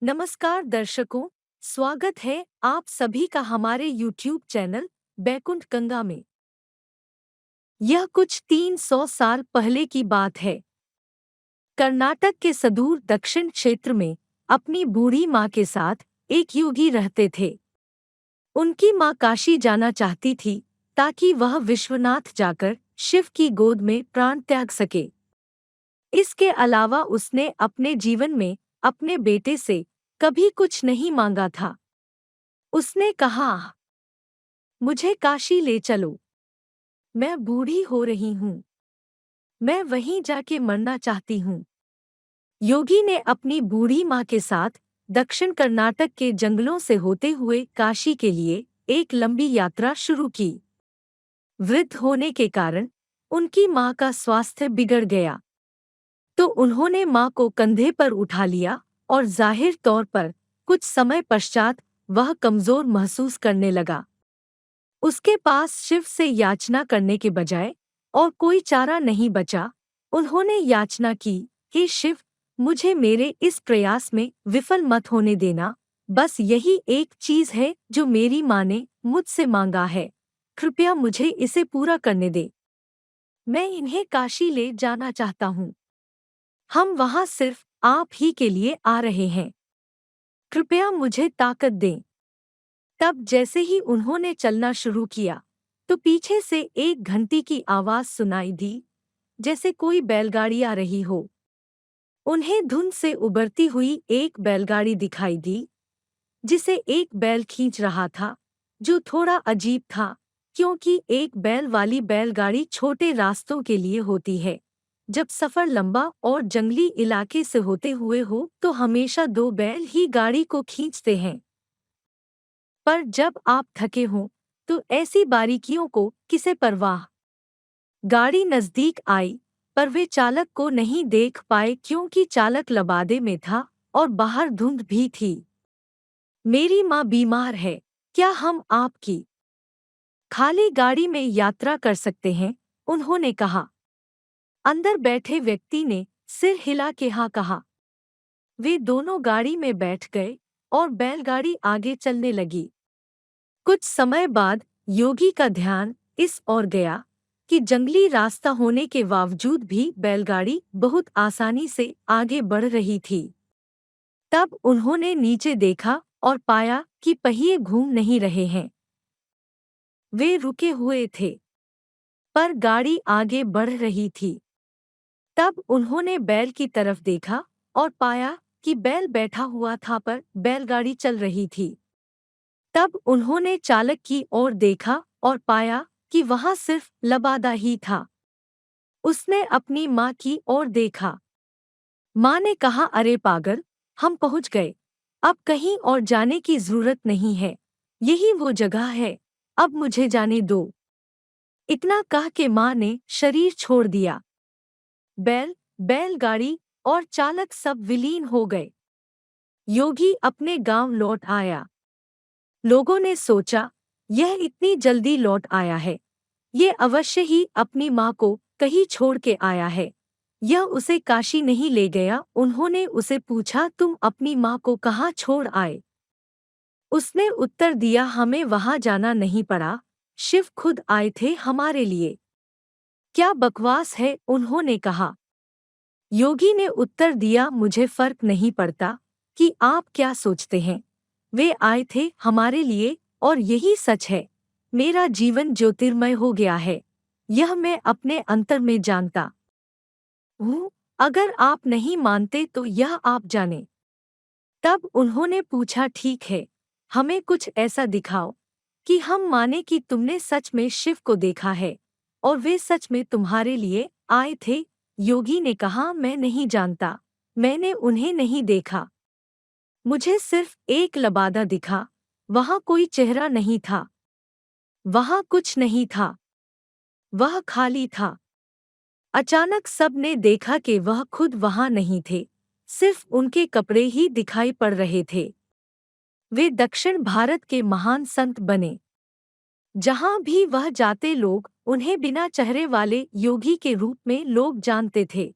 नमस्कार दर्शकों, स्वागत है आप सभी का हमारे YouTube चैनल बैकुंठ गंगा में। यह कुछ 300 साल पहले की बात है। कर्नाटक के सुदूर दक्षिण क्षेत्र में अपनी बूढ़ी माँ के साथ एक योगी रहते थे। उनकी माँ काशी जाना चाहती थी ताकि वह विश्वनाथ जाकर शिव की गोद में प्राण त्याग सके। इसके अलावा उसने अपने जीवन में अपने बेटे से कभी कुछ नहीं मांगा था। उसने कहा, मुझे काशी ले चलो, मैं बूढ़ी हो रही हूँ, मैं वहीं जाके मरना चाहती हूँ। योगी ने अपनी बूढ़ी माँ के साथ दक्षिण कर्नाटक के जंगलों से होते हुए काशी के लिए एक लंबी यात्रा शुरू की। वृद्ध होने के कारण उनकी माँ का स्वास्थ्य बिगड़ गया, तो उन्होंने माँ को कंधे पर उठा लिया और जाहिर तौर पर कुछ समय पश्चात वह कमजोर महसूस करने लगा। उसके पास शिव से याचना करने के बजाय और कोई चारा नहीं बचा। उन्होंने याचना की, हे शिव, मुझे मेरे इस प्रयास में विफल मत होने देना। बस यही एक चीज है जो मेरी माँ ने मुझसे मांगा है, कृपया मुझे इसे पूरा करने दे। मैं इन्हें काशी ले जाना चाहता हूँ। हम वहाँ सिर्फ आप ही के लिए आ रहे हैं, कृपया मुझे ताकत दें। तब जैसे ही उन्होंने चलना शुरू किया तो पीछे से एक घंटी की आवाज सुनाई दी, जैसे कोई बैलगाड़ी आ रही हो। उन्हें धुंध से उबरती हुई एक बैलगाड़ी दिखाई दी जिसे एक बैल खींच रहा था, जो थोड़ा अजीब था क्योंकि एक बैल वाली बैलगाड़ी छोटे रास्तों के लिए होती है। जब सफर लंबा और जंगली इलाके से होते हुए हो तो हमेशा दो बैल ही गाड़ी को खींचते हैं। पर जब आप थके हों तो ऐसी बारीकियों को किसे परवाह। गाड़ी नजदीक आई पर वे चालक को नहीं देख पाए क्योंकि चालक लबादे में था और बाहर धुंध भी थी। मेरी माँ बीमार है, क्या हम आपकी खाली गाड़ी में यात्रा कर सकते हैं? उन्होंने कहा। अंदर बैठे व्यक्ति ने सिर हिला के हाँ कहा। वे दोनों गाड़ी में बैठ गए और बैलगाड़ी आगे चलने लगी। कुछ समय बाद योगी का ध्यान इस ओर गया कि जंगली रास्ता होने के बावजूद भी बैलगाड़ी बहुत आसानी से आगे बढ़ रही थी। तब उन्होंने नीचे देखा और पाया कि पहिए घूम नहीं रहे हैं, वे रुके हुए थे, पर गाड़ी आगे बढ़ रही थी। तब उन्होंने बैल की तरफ देखा और पाया कि बैल बैठा हुआ था पर बैलगाड़ी चल रही थी। तब उन्होंने चालक की ओर देखा और पाया कि वहां सिर्फ लबादा ही था। उसने अपनी माँ की ओर देखा। माँ ने कहा, अरे पागल, हम पहुंच गए, अब कहीं और जाने की जरूरत नहीं है, यही वो जगह है, अब मुझे जाने दो। इतना कह के माँ ने शरीर छोड़ दिया। बैलगाड़ी और चालक सब विलीन हो गए। योगी अपने गांव लौट आया। लोगों ने सोचा, यह इतनी जल्दी लौट आया है, ये अवश्य ही अपनी माँ को कहीं छोड़ के आया है, यह उसे काशी नहीं ले गया। उन्होंने उसे पूछा, तुम अपनी माँ को कहाँ छोड़ आए? उसने उत्तर दिया, हमें वहां जाना नहीं पड़ा, शिव खुद आए थे हमारे लिए। क्या बकवास है, उन्होंने कहा। योगी ने उत्तर दिया, मुझे फर्क नहीं पड़ता कि आप क्या सोचते हैं, वे आए थे हमारे लिए और यही सच है। मेरा जीवन ज्योतिर्मय हो गया है, यह मैं अपने अंतर में जानता हूँ। अगर आप नहीं मानते तो यह आप जाने। तब उन्होंने पूछा, ठीक है, हमें कुछ ऐसा दिखाओ कि हम माने कि तुमने सच में शिव को देखा है और वे सच में तुम्हारे लिए आए थे। योगी ने कहा, मैं नहीं जानता, मैंने उन्हें नहीं देखा, मुझे सिर्फ एक लबादा दिखा, वहां कोई चेहरा नहीं था, वहां कुछ नहीं था, वह खाली था। अचानक सब ने देखा कि वह खुद वहां नहीं थे, सिर्फ उनके कपड़े ही दिखाई पड़ रहे थे। वे दक्षिण भारत के महान संत बने। जहां भी वह जाते लोग उन्हें बिना चेहरे वाले योगी के रूप में लोग जानते थे।